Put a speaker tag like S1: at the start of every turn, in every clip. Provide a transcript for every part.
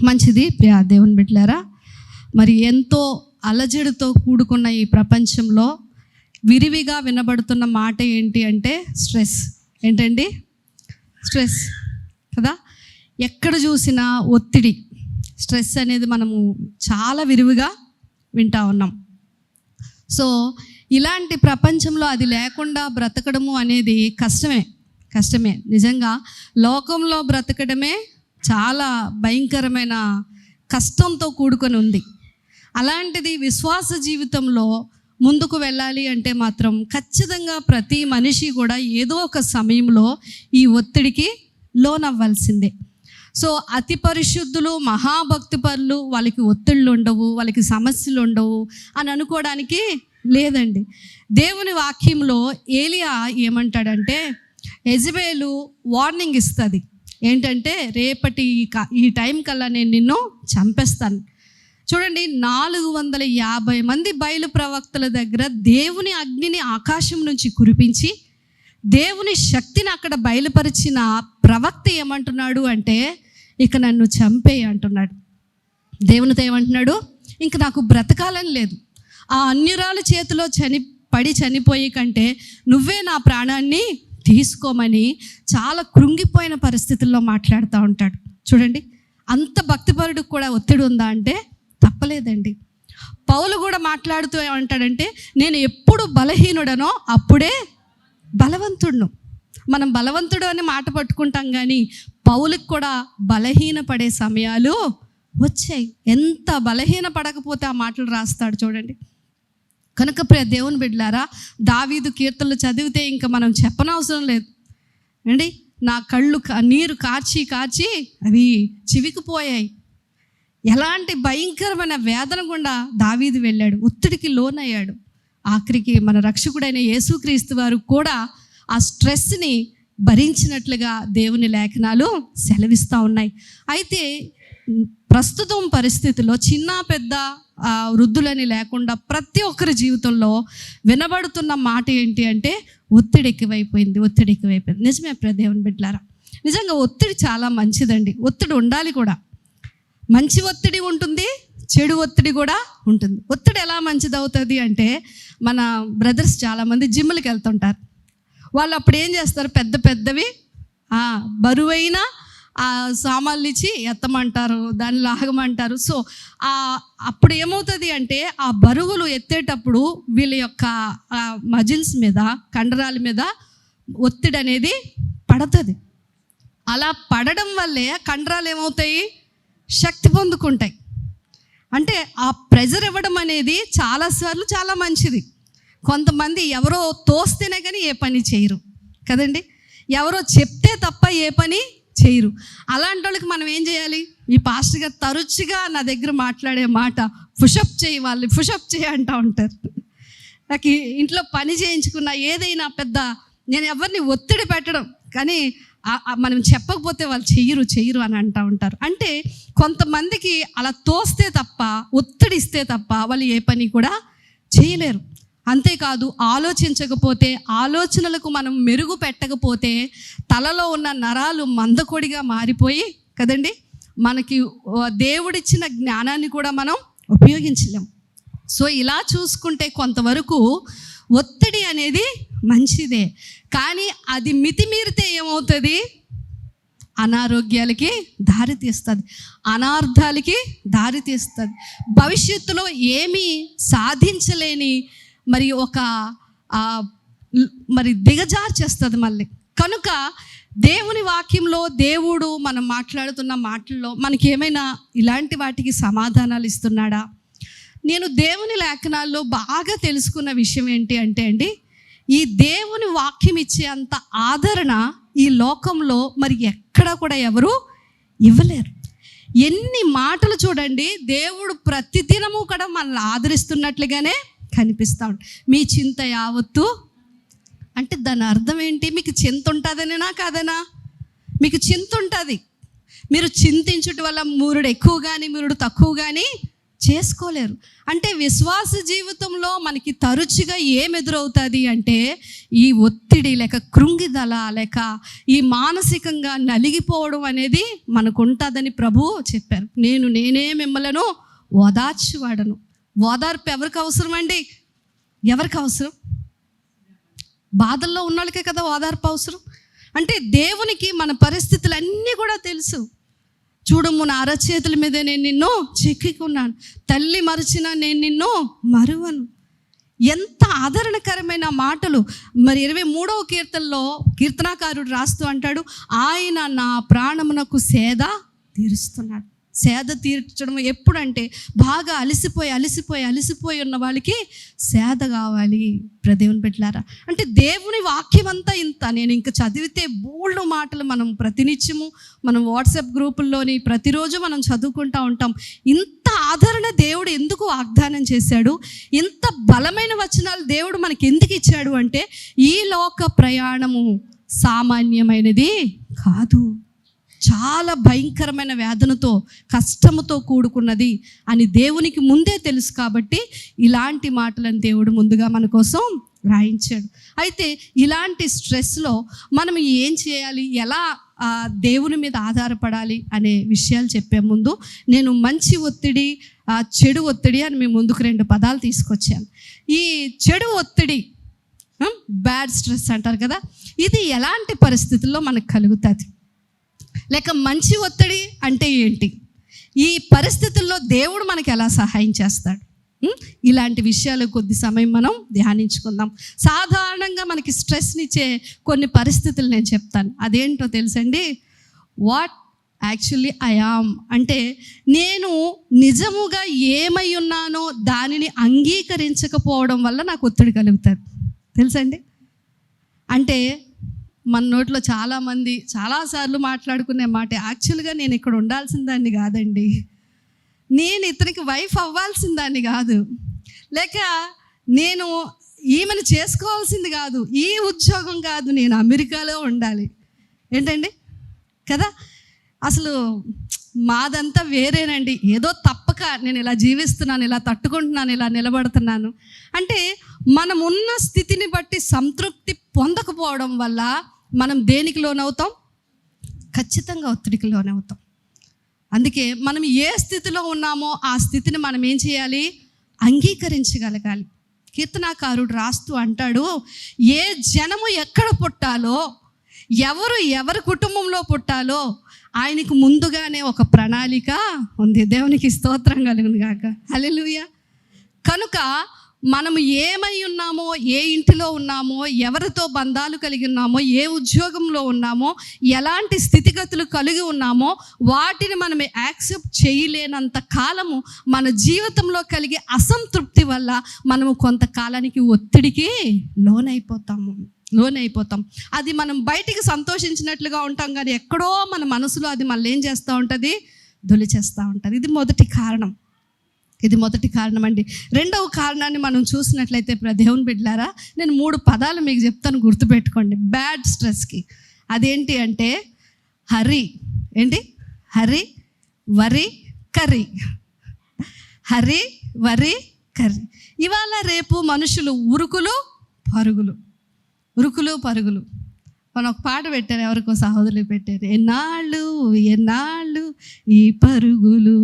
S1: మంచిది ప్రియా దేవుని బిడ్డలారా. మరి ఎంతో అలజడితో కూడుకున్న ఈ ప్రపంచంలో విరివిగా వినబడుతున్న మాట ఏంటి అంటే స్ట్రెస్. ఏంటండి? స్ట్రెస్ కదా. ఎక్కడ చూసినా ఒత్తిడి, స్ట్రెస్ అనేది మనము చాలా విరివిగా వింటా ఉన్నాం. సో ఇలాంటి ప్రపంచంలో అది లేకుండా బ్రతకడము అనేది కష్టమే. నిజంగా లోకంలో బ్రతకడమే చాలా భయంకరమైన కష్టంతో కూడుకొని ఉంది. అలాంటిది విశ్వాస జీవితంలో ముందుకు వెళ్ళాలి అంటే మాత్రం ఖచ్చితంగా ప్రతి మనిషి కూడా ఏదో ఒక సమయంలో ఈ ఒత్తిడికి లోనవ్వాల్సిందే. సో అతి పరిశుద్ధులు, మహాభక్తిపరులు, వాళ్ళకి ఒత్తిళ్ళు ఉండవు, వాళ్ళకి సమస్యలు ఉండవు అని అనుకోవడానికి లేదండి. దేవుని వాక్యంలో ఏలియా ఏమంటాడంటే, యెజబెలు వార్నింగ్ ఇస్తుంది. ఏంటంటే, రేపటి ఈ టైం కల్లా నేను నిన్ను చంపేస్తాను. చూడండి, 450 మంది బయలు ప్రవక్తల దగ్గర దేవుని అగ్నిని ఆకాశం నుంచి కురిపించి దేవుని శక్తిని అక్కడ బయలుపరిచిన ప్రవక్త ఏమంటున్నాడు అంటే, ఇక నన్ను చంపేయి అంటున్నాడు. దేవునితో ఏమంటున్నాడు, ఇంక నాకు బ్రతకాలని లేదు, ఆ అన్యురాల చేతిలో చనిపోయే కంటే నువ్వే నా ప్రాణాన్ని తీసుకోమని చాలా కృంగిపోయిన పరిస్థితుల్లో మాట్లాడుతూ ఉంటాడు. చూడండి, అంత భక్తిపరుడికి కూడా ఒత్తిడి ఉందా అంటే తప్పలేదండి. పౌలు కూడా మాట్లాడుతూ ఏమంటాడంటే, నేను ఎప్పుడు బలహీనుడనో అప్పుడే బలవంతుడును. మనం బలవంతుడు అని మాట పట్టుకుంటాం, కానీ పౌలుకి కూడా బలహీన పడే సమయాలు వచ్చాయి. ఎంత బలహీన పడకపోతే ఆ మాటలు రాస్తాడు చూడండి. కనుక ప్రియ దేవుని బిడ్డలారా, దావీదు కీర్తనలు చదివితే ఇంకా మనం చెప్పనవసరం లేదు అండి. నా కళ్ళు నీరు కార్చి అవి చివికిపోయాయి. ఎలాంటి భయంకరమైన వేదన గుండా దావీదు వెళ్ళాడు, ఒత్తిడికి లోనయ్యాడు. ఆఖరికి మన రక్షకుడైన యేసుక్రీస్తు వారు కూడా ఆ స్ట్రెస్ని భరించినట్లుగా దేవుని లేఖనాలు సెలవిస్తూ ఉన్నాయి. అయితే ప్రస్తుతం పరిస్థితిలో చిన్న పెద్ద వృద్ధులని లేకుండా ప్రతి ఒక్కరి జీవితంలో వినబడుతున్న మాట ఏంటి అంటే, ఒత్తిడి ఎక్కువైపోయింది. నిజమే ప్రియ దేవుని బిడ్డలారా, నిజంగా ఒత్తిడి చాలా మంచిదండి. ఒత్తిడి ఉండాలి కూడా. మంచి ఒత్తిడి ఉంటుంది, చెడు ఒత్తిడి కూడా ఉంటుంది. ఒత్తిడి ఎలా మంచిది అవుతుంది అంటే, మన బ్రదర్స్ చాలామంది జిమ్లకి వెళ్తుంటారు. వాళ్ళు అప్పుడు ఏం చేస్తారు, పెద్దవి బరువైన ఆ సామాన్లు ఇచ్చి ఎత్తమంటారు, దాన్ని లాగమంటారు. సో అప్పుడు ఏమవుతుంది అంటే, ఆ బరువులు ఎత్తేటప్పుడు వీళ్ళ యొక్క మజిల్స్ మీద, కండరాల మీద ఒత్తిడి అనేది పడుతుంది. అలా పడడం వల్లే కండరాలు ఏమవుతాయి, శక్తి పొందుకుంటాయి. అంటే ఆ ప్రెజర్ ఇవ్వడం అనేది చాలాసార్లు చాలా మంచిది. కొంతమంది ఎవరో తోస్తేనే కానీ ఏ పని చేయరు కదండి, ఎవరో చెప్తే తప్ప ఏ పని చేయరు. అలాంటి వాళ్ళకి మనం ఏం చేయాలి? ఈ పాస్టర్ గారు తరచుగా నా దగ్గర మాట్లాడే మాట, పుషప్ చేయి, వాళ్ళు పుషప్ చేయి అంటూ ఉంటారు. నాకు ఇంట్లో పని చేయించుకున్న ఏదైనా పెద్ద, నేను ఎవరిని ఒత్తిడి పెట్టడం, కానీ మనం చెప్పకపోతే వాళ్ళు చెయ్యరు అని అంటూ ఉంటారు. అంటే కొంతమందికి అలా తోస్తే తప్ప, ఒత్తిడి ఇస్తే తప్ప వాళ్ళు ఏ పని కూడా చేయలేరు. అంతేకాదు, ఆలోచించకపోతే, ఆలోచనలకు మనం మెరుగు పెట్టకపోతే తలలో ఉన్న నరాలు మందకొడిగా మారిపోయి కదండి, మనకి దేవుడిచ్చిన జ్ఞానాన్ని కూడా మనం ఉపయోగించలేం. సో ఇలా చూసుకుంటే కొంతవరకు ఒత్తిడి అనేది మంచిదే, కానీ అది మితిమీరితే ఏమవుతుంది? అనారోగ్యాలకి దారితీస్తుంది, అనార్థాలకి దారితీస్తుంది. భవిష్యత్తులో ఏమీ సాధించలేని మరి దిగజార్చేస్తుంది మళ్ళీ. కనుక దేవుని వాక్యంలో దేవుడు మనం మాట్లాడుతున్న మాటల్లో మనకి ఏమైనా ఇలాంటి వాటికి సమాధానాలు ఇస్తున్నాడా? నేను దేవుని లేఖనాల్లో బాగా తెలుసుకున్న విషయం ఏంటి అంటే అండి, ఈ దేవుని వాక్యం ఇచ్చే అంత ఆదరణ ఈ లోకంలో మరి ఎక్కడ కూడా ఎవరు ఇవ్వలేరు. ఎన్ని మాటలు చూడండి, దేవుడు ప్రతిదినము కూడా మనల్ని ఆదరిస్తున్నట్లుగానే కనిపిస్తూ ఉంటాడు. మీ చింత యావత్తు అంటే దాని అర్థం ఏంటి? మీకు చింత ఉంటుందనేనా కాదనా? మీకు చింత ఉంటుంది. మీరు చింతించుట వల్ల మూరుడు ఎక్కువ కానీ మూరుడు తక్కువ కానీ చేసుకోలేరు. అంటే విశ్వాస జీవితంలో మనకి తరచుగా ఏం ఎదురవుతుంది అంటే ఈ ఒత్తిడి, లేక కృంగిదల, లేక ఈ మానసికంగా నలిగిపోవడం అనేది మనకు ఉంటుందని ప్రభువు చెప్పారు. నేనే మిమ్మలను ఓదార్చువాడను. ఓదార్పు ఎవరికి అవసరం అండి? ఎవరికి అవసరం? బాధల్లో ఉన్న వాళ్ళకే కదా ఓదార్పు అవసరం. అంటే దేవునికి మన పరిస్థితులు అన్నీ కూడా తెలుసు. చూడము, నా అరచేతుల మీద నేను నిన్ను చెక్కుకున్నాను, తల్లి మరచిన నేను నిన్ను మరువను. ఎంత ఆదరణకరమైన మాటలు. మరి 23వ కీర్తనలో కీర్తనాకారుడు రాస్తూ అంటాడు, ఆయన నా ప్రాణమునకు సేద తీరుస్తున్నాడు. సేద తీర్చడం ఎప్పుడంటే బాగా అలిసిపోయి ఉన్న వాళ్ళకి సేద కావాలి. దేవుని బిడ్డలారా, అంటే దేవుని వాక్యం అంతా ఇంత. నేను ఇంకా చదివితే బోల్డ్ మాటలు మనం ప్రతినిత్యము మనం వాట్సాప్ గ్రూపుల్లోని ప్రతిరోజు మనం చదువుకుంటూ ఉంటాం. ఇంత ఆదరణ దేవుడు ఎందుకు వాగ్దానం చేశాడు? ఇంత బలమైన వచనాలు దేవుడు మనకి ఎందుకు ఇచ్చాడు అంటే ఈ లోక ప్రయాణము సామాన్యమైనది కాదు, చాలా భయంకరమైన వేదనతో, కష్టముతో కూడుకున్నది అని దేవునికి ముందే తెలుసు. కాబట్టి ఇలాంటి మాటలను దేవుడు ముందుగా మన కోసం రాయించాడు. అయితే ఇలాంటి స్ట్రెస్లో మనం ఏం చేయాలి, ఎలా దేవుని మీద ఆధారపడాలి అనే విషయాలు చెప్పే ముందు నేను మంచి ఒత్తిడి, చెడు ఒత్తిడి అని మీ ముందుకు 2 పదాలు తీసుకొచ్చాను. ఈ చెడు ఒత్తిడి, బ్యాడ్ స్ట్రెస్ అంటారు కదా, ఇది ఎలాంటి పరిస్థితుల్లో మనకు కలుగుతుంది? లేక మంచి ఒత్తిడి అంటే ఏంటి? ఈ పరిస్థితుల్లో దేవుడు మనకి ఎలా సహాయం చేస్తాడు? ఇలాంటి విషయాలు కొద్ది సమయం మనం ధ్యానించుకుందాం. సాధారణంగా మనకి స్ట్రెస్నిచ్చే కొన్ని పరిస్థితులు నేను చెప్తాను. అదేంటో తెలుసండి? వాట్ యాక్చువల్లీ ఐ యామ్, అంటే నేను నిజముగా ఏమై ఉన్నానో దానిని అంగీకరించకపోవడం వల్ల నాకు ఒత్తిడి కలుగుతుంది. తెలుసండి? అంటే మన నోట్లో చాలామంది చాలాసార్లు మాట్లాడుకునే మాట, యాక్చువల్గా నేను ఇక్కడ ఉండాల్సిన దాన్ని కాదండి, నేను ఇతనికి వైఫ్ అవ్వాల్సిన దాన్ని కాదు, లేక నేను ఈమెను చేసుకోవాల్సింది కాదు, ఈ ఉద్యోగం కాదు, నేను అమెరికాలో ఉండాలి. ఏంటండి కదా, అసలు మాదంతా వేరేనండి, ఏదో తప్పక నేను ఇలా జీవిస్తున్నాను, ఇలా తట్టుకుంటున్నాను, ఇలా నిలబడుతున్నాను అంటే మనం ఉన్న స్థితిని బట్టి సంతృప్తి పొందకపోవడం వల్ల మనం దేనికి లోనవుతాం? ఖచ్చితంగా ఒత్తిడికి లోనవుతాం. అందుకే మనం ఏ స్థితిలో ఉన్నామో ఆ స్థితిని మనం ఏం చేయాలి? అంగీకరించగలగాలి. కీర్తనాకారుడు రాస్తూ అంటాడు, ఏ జనము ఎక్కడ పుట్టాలో, ఎవరి కుటుంబంలో పుట్టాలో ఆయనకు ముందుగానే ఒక ప్రణాళిక ఉంది. దేవునికి స్తోత్రం కలుగును గాక. హల్లెలూయా. కనుక మనం ఏమై ఉన్నామో, ఏ ఇంటిలో ఉన్నామో, ఎవరితో బంధాలు కలిగి ఉన్నామో, ఏ ఉద్యోగంలో ఉన్నామో, ఎలాంటి స్థితిగతులు కలిగి ఉన్నామో వాటిని మనం యాక్సెప్ట్ చేయలేనంత కాలము మన జీవితంలో కలిగే అసంతృప్తి వల్ల మనము కొంతకాలానికి ఒత్తిడికి లోనైపోతాం. అది మనం బయటికి సంతోషించినట్లుగా ఉంటాం, కానీ ఎక్కడో మన మనసులో అది మళ్ళీ ఏం చేస్తూ ఉంటుంది? దొలిచేస్తూ ఉంటుంది. ఇది మొదటి కారణం అండి. రెండవ కారణాన్ని మనం చూసినట్లయితే దేవుని బిడ్డలారా, నేను 3 పదాలు మీకు చెప్తాను, గుర్తుపెట్టుకోండి బ్యాడ్ స్ట్రెస్కి. అదేంటి అంటే హరి, వరి, కర్రీ. హరి, వరి, కర్రీ. ఇవాళ రేపు మనుషులు ఉరుకులు పరుగులు. మనం ఒక పాట పెట్టారు, ఎవరికో సహోదరులు పెట్టారు, ఎన్నాళ్ళు ఈ పరుగులు,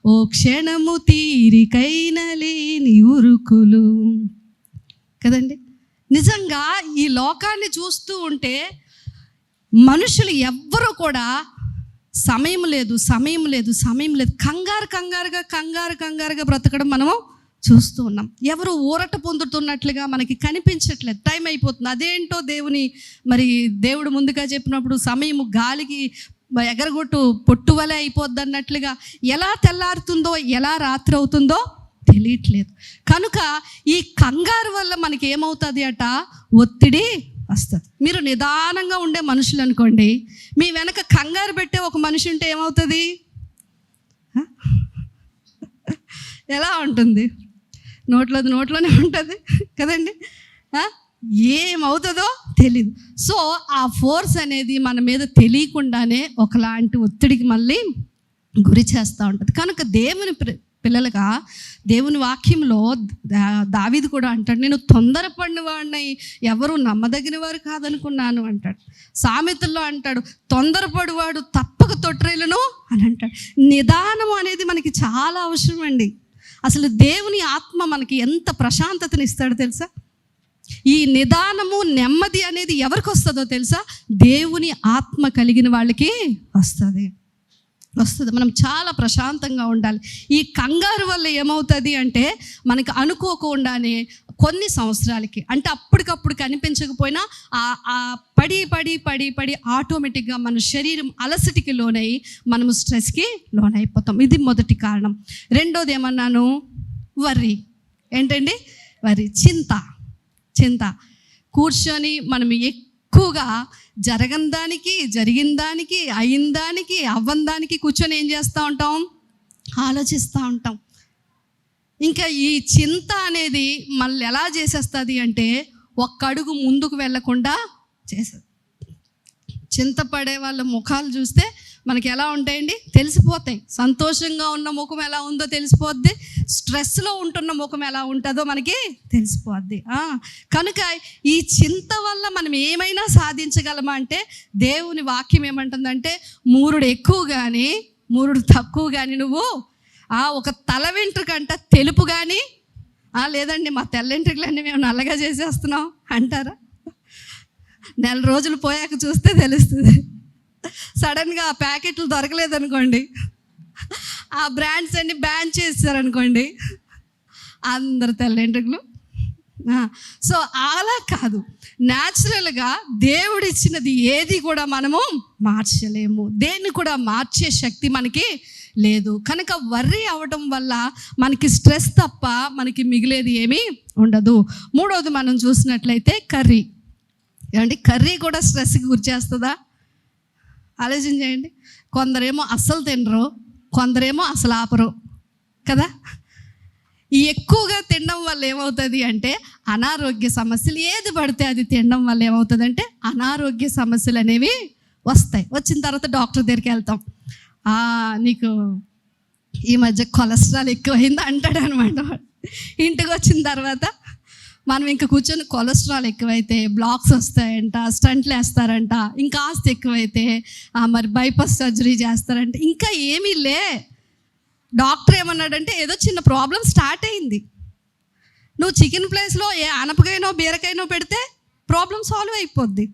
S1: ఓ క్షణము తీరికైన లేని ఉరుకులు. కదండి? నిజంగా ఈ లోకాన్ని చూస్తూ ఉంటే మనుషులు ఎవ్వరూ కూడా సమయం లేదు, కంగారుగా బ్రతకడం మనము చూస్తూ ఉన్నాం. ఎవరు ఊరట పొందుతున్నట్లుగా మనకి కనిపించట్లేదు. టైం అయిపోతుంది. అదేంటో దేవుడు ముందుగా చెప్పినప్పుడు సమయము గాలికి ఎగరగొట్టు పొట్టు వలె అయిపోద్ది అన్నట్లుగా ఎలా తెల్లారుతుందో, ఎలా రాత్రి అవుతుందో తెలియట్లేదు. కనుక ఈ కంగారు వల్ల మనకి ఏమవుతుంది అట? ఒత్తిడి వస్తుంది. మీరు నిదానంగా ఉండే మనుషులు అనుకోండి, మీ వెనక కంగారు పెట్టే ఒక మనిషి ఉంటే ఏమవుతుంది? ఎలా ఉంటుంది? నోట్లోనే ఉంటుంది కదండి. ఏమవుతుందో తెలీదు. సో ఆ ఫోర్స్ అనేది మన మీద తెలియకుండానే ఒకలాంటి ఒత్తిడికి మళ్ళీ గురి చేస్తూ ఉంటుంది. కనుక దేవుని పిల్లలుగా దేవుని వాక్యంలో దావీదు కూడా అంటాడు, నేను తొందరపడిన వాడిని ఎవరు నమ్మదగిన వారు కాదనుకున్నాను అంటాడు. సామెతల్లో అంటాడు, తొందరపడివాడు తప్పక తొట్టిల్లును అని అంటాడు. నిదానం అనేది మనకి చాలా అవసరం అండి. అసలు దేవుని ఆత్మ మనకి ఎంత ప్రశాంతతని ఇస్తాడో తెలుసా? ఈ నిదానము నెమ్మది అనేది ఎవరికి వస్తుందో తెలుసా? దేవుని ఆత్మ కలిగిన వాళ్ళకి వస్తుంది. మనం చాలా ప్రశాంతంగా ఉండాలి. ఈ కంగారు వల్ల ఏమవుతుంది అంటే మనకి అనుకోకుండానే కొన్ని సంవత్సరాలకి, అంటే అప్పటికప్పుడు కనిపించకపోయినా ఆ పడి పడి పడి పడి ఆటోమేటిక్గా మన శరీరం అలసటికి లోనై మనము స్ట్రెస్కి లోనైపోతాం. ఇది మొదటి కారణం. రెండోది ఏమన్నాను? వర్రీ. ఏంటండి? వర్రీ, చింత. కూర్చొని మనం ఎక్కువగా జరిగిన దానికి అయిన దానికి అవ్వని దానికి కూర్చొని ఏం చేస్తూ ఉంటాం? ఆలోచిస్తూ ఉంటాం. ఇంకా ఈ చింత అనేది మనల్ని ఎలా చేసేస్తుంది అంటే ఒక్క అడుగు ముందుకు వెళ్ళకుండా చేసేది. చింతపడే వాళ్ళ ముఖాలు చూస్తే మనకి ఎలా ఉంటాయండి? తెలిసిపోతాయి. సంతోషంగా ఉన్న ముఖం ఎలా ఉందో తెలిసిపోద్ది, స్ట్రెస్లో ఉంటున్న ముఖం ఎలా ఉంటుందో మనకి తెలిసిపోద్ది. కనుక ఈ చింత వల్ల మనం ఏమైనా సాధించగలమా అంటే దేవుని వాక్యం ఏమంటుందంటే, మూరుడు ఎక్కువ కానీ మూరుడు తక్కువ కానీ నువ్వు ఒక తల వెంట్రుకంట తెలుపు కానీ, లేదండి మా తెల్ల వెంట్రుకలన్నీ మేము నల్లగా చేసేస్తున్నాం అంటారా? నెల రోజులు పోయాక చూస్తే తెలుస్తుంది. సడన్గా ఆ ప్యాకెట్లు దొరకలేదనుకోండి, ఆ బ్రాండ్స్ అన్ని బ్యాన్ చేశారనుకోండి, అందరు తెల్ల వెంట్రుకలు. సో అలా కాదు, న్యాచురల్గా దేవుడిచ్చినది ఏది కూడా మనము మార్చలేము, దేన్ని కూడా మార్చే శక్తి మనకి లేదు. కనుక వర్రీ అవ్వడం వల్ల మనకి స్ట్రెస్ తప్ప మనకి మిగిలేది ఏమీ ఉండదు. మూడవది మనం చూసినట్లయితే కర్రీ. ఏమండి, కర్రీ కూడా స్ట్రెస్కి గురిచేస్తుందా? ఆలోచన చేయండి. కొందరేమో అస్సలు తినరు, కొందరేమో అసలు ఆపరు కదా. ఈ ఎక్కువగా తినడం వల్ల ఏమవుతుంది అంటే అనారోగ్య సమస్యలు, ఏది పడితే అది తినడం వల్ల ఏమవుతుంది అంటే అనారోగ్య సమస్యలు అనేవి వస్తాయి. వచ్చిన తర్వాత డాక్టర్ దగ్గరికి వెళ్తాం, నీకు ఈ మధ్య కొలెస్ట్రాల్ ఎక్కువైంది అంటాడు అనమాట. ఇంటికి వచ్చిన తర్వాత మనం ఇంకా కూర్చొని కొలెస్ట్రాల్ ఎక్కువైతే బ్లాక్స్ వస్తాయంట, స్టంట్లు వేస్తారంట, ఇంకా ఆస్తి ఎక్కువైతే మరి బైపాస్ సర్జరీ చేస్తారంట. ఇంకా ఏమీ లే, డాక్టర్ ఏమన్నాడంటే ఏదో చిన్న ప్రాబ్లం స్టార్ట్ అయింది, నువ్వు చికెన్ ప్లేస్లో ఏ ఆనపకాయనో బీరకాయనో పెడితే ప్రాబ్లం సాల్వ్ అయిపోద్ది.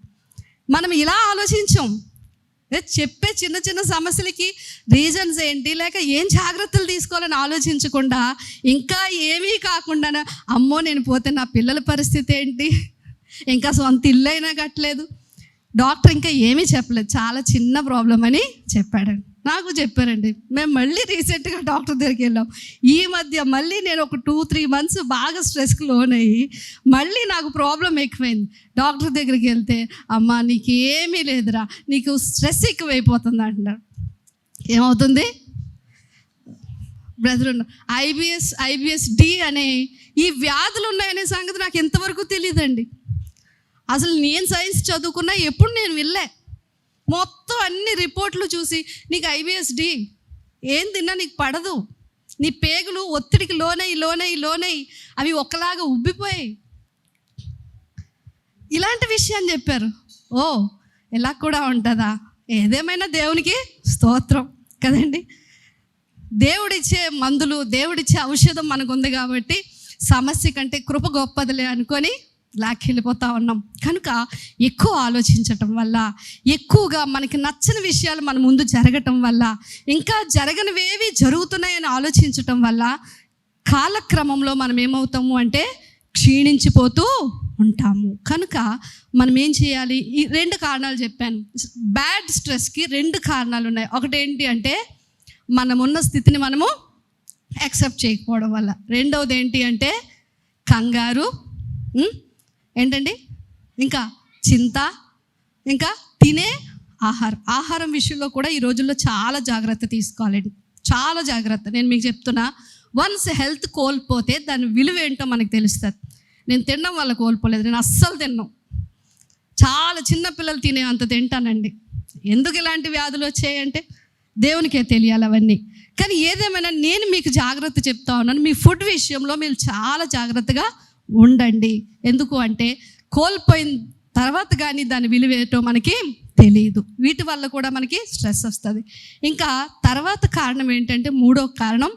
S1: మనం ఇలా ఆలోచించాం. చెప్పే చిన్న చిన్న సమస్యలకి రీజన్స్ ఏంటి, లేక ఏం జాగ్రత్తలు తీసుకోవాలని ఆలోచించకుండా, ఇంకా ఏమీ కాకుండా అమ్మో నేను పోతే నా పిల్లల పరిస్థితి ఏంటి, ఇంకా సొంత ఇల్లు అయినా కట్టలేదు, డాక్టర్ ఇంకా ఏమీ చెప్పలేదు, చాలా చిన్న ప్రాబ్లం అని చెప్పాడండి. నాకు చెప్పారండి. మేము మళ్ళీ రీసెంట్గా డాక్టర్ దగ్గరికి వెళ్ళాం. ఈ మధ్య మళ్ళీ నేను ఒక 2-3 months బాగా స్ట్రెస్కి లోనయ్యి మళ్ళీ నాకు ప్రాబ్లం ఎక్కువైంది. డాక్టర్ దగ్గరికి వెళ్తే, అమ్మ నీకేమీ లేదురా, నీకు స్ట్రెస్ ఎక్కువైపోతుంది అంటున్నారు. ఏమవుతుంది బ్రదర్? IBS-D అనే ఈ వ్యాధులు ఉన్నాయనే సంగతి నాకు ఎంతవరకు తెలియదండి. అసలు నేను సైన్స్ చదువుకున్నా ఎప్పుడు నేను వెళ్ళే, మొత్తం అన్ని రిపోర్ట్లు చూసి నీకు IBS-D ఏం తిన్నా నీకు పడదు, నీ పేగులు ఒత్తిడికి లోనై అవి ఒకలాగా ఉబ్బిపోయాయి, ఇలాంటి విషయాన్ని చెప్పారు. ఇలా కూడా ఉంటుందా? ఏదేమైనా దేవునికి స్తోత్రం కదండి. దేవుడిచ్చే మందులు, దేవుడిచ్చే ఔషధం మనకు ఉంది కాబట్టి సమస్య కంటే కృప గొప్పదిలే అనుకొని లాక్కెళ్ళిపోతూ ఉన్నాం. కనుక ఎక్కువ ఆలోచించటం వల్ల, ఎక్కువగా మనకి నచ్చని విషయాలు మన ముందు జరగటం వల్ల, ఇంకా జరగనివేవి జరుగుతున్నాయని ఆలోచించటం వల్ల కాలక్రమంలో మనం ఏమవుతాము అంటే క్షీణించిపోతూ ఉంటాము. కనుక మనం ఏం చేయాలి? ఈ 2 కారణాలు చెప్పాను. బ్యాడ్ స్ట్రెస్కి 2 కారణాలు ఉన్నాయి. ఒకటి ఏంటి అంటే మనమున్న స్థితిని మనము యాక్సెప్ట్ చేయకపోవడం వల్ల. రెండవది ఏంటి అంటే కంగారు, ఏంటండి, ఇంకా చింత, ఇంకా తినే ఆహారం విషయంలో కూడా ఈ రోజుల్లో చాలా జాగ్రత్త తీసుకోవాలండి, చాలా జాగ్రత్త. నేను మీకు చెప్తున్నా, వన్స్ హెల్త్ కోల్పోతే దాని విలువ ఏంటో మనకు తెలుస్తుంది. నేను తినడం వల్ల కోల్పోలేదు, నేను అస్సలు తిన్నాను, చాలా చిన్నపిల్లలు తినే అంత తింటానండి. ఎందుకు ఇలాంటి వ్యాధులు వచ్చాయంటే దేవునికే తెలియాలి అవన్నీ. కానీ ఏదేమైనా నేను మీకు జాగ్రత్త చెప్తా ఉన్నాను, మీ ఫుడ్ విషయంలో మీరు చాలా జాగ్రత్తగా ఉండండి. ఎందుకు అంటే కోల్పోయిన తర్వాత కానీ దాని విలువ ఏంటో మనకి తెలియదు. వీటి వల్ల కూడా మనకి స్ట్రెస్ వస్తుంది. ఇంకా తర్వాత కారణం ఏంటంటే, మూడో కారణం,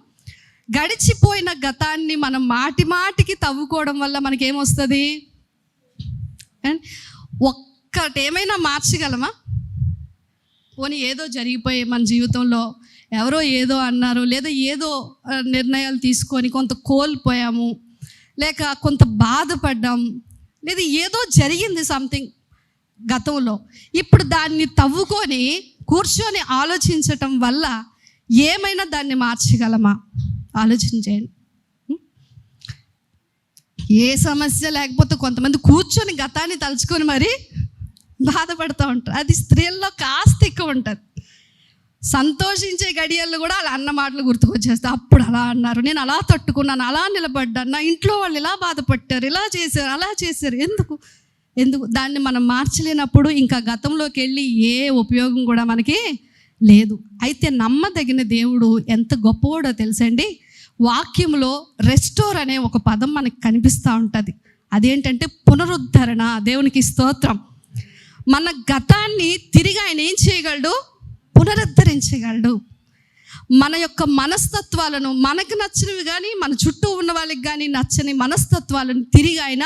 S1: గడిచిపోయిన గతాన్ని మనం మాటి మాటికి తవ్వుకోవడం వల్ల మనకేమొస్తుంది? అండ్ ఒక్కటేమైనా మార్చగలమా? పోనీ ఏదో జరిగిపోయి మన జీవితంలో ఎవరో ఏదో అన్నారు, లేదా ఏదో నిర్ణయాలు తీసుకొని కొంత కోల్పోయాము, లేక కొంత బాధపడ్డాం, లేదా ఏదో జరిగింది సంథింగ్ గతంలో. ఇప్పుడు దాన్ని తవ్వుకొని కూర్చొని ఆలోచించటం వల్ల ఏమైనా దాన్ని మార్చగలమా? ఆలోచించేయండి. ఏ సమస్య లేకపోతే కొంతమంది కూర్చొని గతాన్ని తలుచుకొని మరి బాధపడుతూ ఉంటారు. అది స్త్రీల్లో కాస్త ఎక్కువ ఉంటుంది. సంతోషించే గడియల్లో కూడా అలా అన్న మాటలు గుర్తుకొచ్చేస్తే, అప్పుడు అలా అన్నారు, నేను అలా తట్టుకున్నాను, అలా నిలబడ్డాను, నా ఇంట్లో వాళ్ళు ఇలా బాధపడ్డారు, ఇలా చేశారు, అలా చేశారు. ఎందుకు దాన్ని మనం మార్చలేనప్పుడు ఇంకా గతంలోకి వెళ్ళి ఏ ఉపయోగం కూడా మనకి లేదు. అయితే నమ్మదగిన దేవుడు ఎంత గొప్పవాడో తెలుసండి. వాక్యంలో రెస్టోర్ అనే ఒక పదం మనకు కనిపిస్తూ ఉంటుంది. అదేంటంటే పునరుద్ధరణ. దేవునికి స్తోత్రం. మన గతాన్ని తిరిగి ఆయన ఏం చేయగలడు? పునరుద్ధరించగలడు. మన యొక్క మనస్తత్వాలను, మనకు నచ్చినవి కానీ మన చుట్టూ ఉన్న వాళ్ళకి కానీ నచ్చని మనస్తత్వాలను తిరిగి ఆయన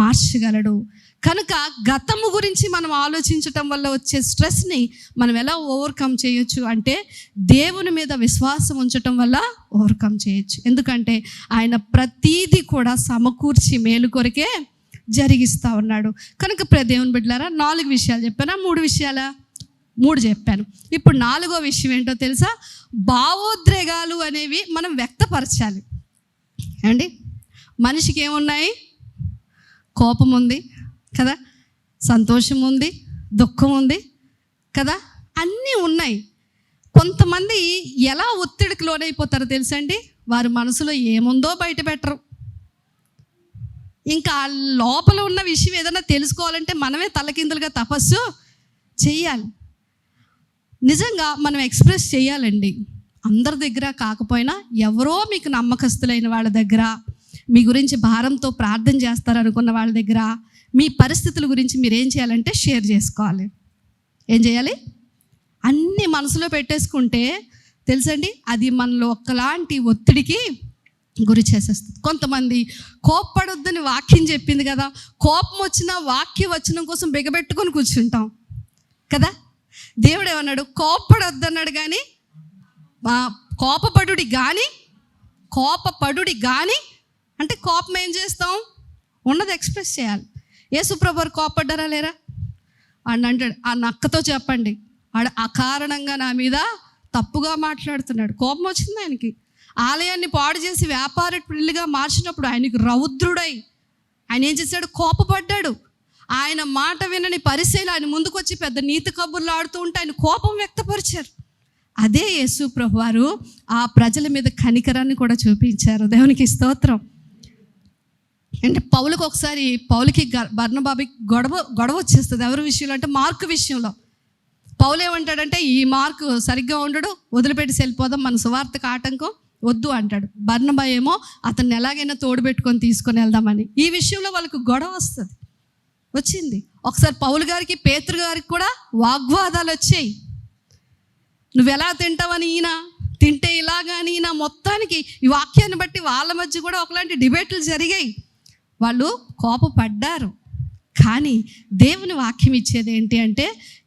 S1: మార్చగలడు. కనుక గతము గురించి మనం ఆలోచించటం వల్ల వచ్చే స్ట్రెస్ని మనం ఎలా ఓవర్కమ్ చేయొచ్చు అంటే, దేవుని మీద విశ్వాసం ఉంచటం వల్ల ఓవర్కమ్ చేయొచ్చు. ఎందుకంటే ఆయన ప్రతీది కూడా సమకూర్చి మేలు కొరకే జరిగిస్తూ ఉన్నాడు. కనుక దేవుని బిడ్డలారా, 4 విషయాలు చెప్పానా? 3 విషయాలా? 3 చెప్పాను. ఇప్పుడు 4వ విషయం ఏంటో తెలుసా? భావోద్రేగాలు అనేవి మనం వ్యక్తపరచాలి అండి. మనిషికి ఏమున్నాయి? కోపం ఉంది కదా, సంతోషం ఉంది, దుఃఖం ఉంది కదా, అన్నీ ఉన్నాయి. కొంతమంది ఎలా ఒత్తిడికి లోనైపోతారో తెలుసండి? వారి మనసులో ఏముందో బయట పెట్టరు. ఇంకా లోపల ఉన్న విషయం ఏదైనా తెలుసుకోవాలంటే మనమే తలకిందులుగా తపస్సు చెయ్యాలి. నిజంగా మనం ఎక్స్ప్రెస్ చేయాలండి. అందరి దగ్గర కాకపోయినా ఎవరో మీకు నమ్మకస్తులైన వాళ్ళ దగ్గర, మీ గురించి భారంతో ప్రార్థన చేస్తారనుకున్న వాళ్ళ దగ్గర మీ పరిస్థితుల గురించి మీరు ఏం చేయాలంటే షేర్ చేసుకోవాలి. ఏం చేయాలి? అన్నీ మనసులో పెట్టేసుకుంటే తెలుసండి, అది మనలో ఒకలాంటి ఒత్తిడికి గురి చేసేస్తుంది. కొంతమంది కోప్పడొద్దని వాక్యం చెప్పింది కదా, కోపం వచ్చినా వాక్య వచనం కోసం బిగబెట్టుకొని కూర్చుంటాం కదా. దేవుడు ఏమన్నాడు? కోప్పడొద్దన్నాడు. కానీ కోపపడుడి కానీ అంటే కోపం ఏం చేస్తాం? ఉన్నది ఎక్స్ప్రెస్ చేయాలి. యేసుప్రభు వారు కోపడ్డారా లేరా? అని అంటాడు, ఆ నక్కతో చెప్పండి, ఆడు అకారణంగా నా మీద తప్పుగా మాట్లాడుతున్నాడు. కోపం వచ్చింది ఆయనకి. ఆలయాన్ని పాడు చేసి వ్యాపార పిల్లిగా మార్చినప్పుడు ఆయనకి రౌద్రుడై ఆయన ఏం చేశాడు? కోపపడ్డాడు. ఆయన మాట వినని పరిసయ్యులు ఆయన ముందుకు వచ్చి పెద్ద నీతి కబుర్లు ఆడుతూ ఉంటే ఆయన కోపం వ్యక్తపరిచారు. అదే యేసు ప్రభువారు ఆ ప్రజల మీద కనికరాన్ని కూడా చూపించారు. దేవునికి స్తోత్రం. అంటే పౌలుకి బర్నబాబుకి గొడవ వచ్చేస్తుంది. ఎవరి విషయంలో అంటే మార్కు విషయంలో. పౌలు ఏమంటాడంటే, ఈ మార్కు సరిగ్గా ఉండడు, వదిలిపెట్టి వెళ్ళిపోదాం, మన సువార్తకు ఆటంకం వద్దు అంటాడు. బర్నబా ఏమో అతన్ని ఎలాగైనా తోడుపెట్టుకొని తీసుకొని వెళ్దామని. ఈ విషయంలో వాళ్ళకు గొడవ వచ్చింది. ఒకసారి పౌలు గారికి పేతురు గారికి కూడా వాగ్వాదాలు వచ్చాయి. నువ్వు ఎలా తింటావని ఈయన, తింటే ఇలాగని ఈయన. మొత్తానికి ఈ వాక్యాన్ని బట్టి వాళ్ళ మధ్య కూడా ఒకలాంటి డిబేట్లు జరిగాయి. వాళ్ళు కోపపడ్డారు. కానీ దేవుని వాక్యం ఇచ్చేది ఏంటి అంటే,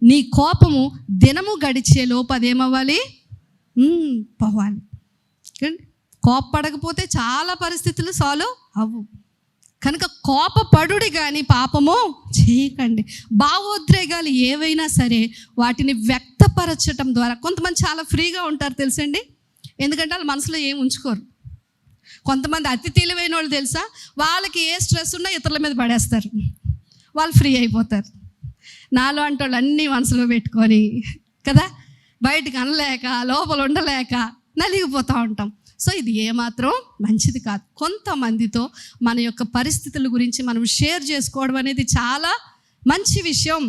S1: నీ కోపము దినము గడిచే లోపు అదేమవ్వాలి? పోవాలి. కోపపడకపోతే చాలా పరిస్థితులు సాల్వ్ అవ్వు. కనుక కోపపడుడి కానీ పాపము చేయకండి. భావోద్రేగాలు ఏవైనా సరే వాటిని వ్యక్తపరచటం ద్వారా, కొంతమంది చాలా ఫ్రీగా ఉంటారు తెలుసండి. ఎందుకంటే వాళ్ళు మనసులో ఏం ఉంచుకోరు. కొంతమంది అతి తెలివైన వాళ్ళు తెలుసా, వాళ్ళకి ఏ స్ట్రెస్ ఉన్నా ఇతరుల మీద పడేస్తారు, వాళ్ళు ఫ్రీ అయిపోతారు. నాలో అంటే వాళ్ళు అన్నీ మనసులో పెట్టుకొని కదా, బయటకు అనలేక లోపల ఉండలేక నలిగిపోతూ ఉంటాం. సో ఇది ఏమాత్రం మంచిది కాదు. కొంతమందితో మన యొక్క పరిస్థితుల గురించి మనం షేర్ చేసుకోవడం అనేది చాలా మంచి విషయం.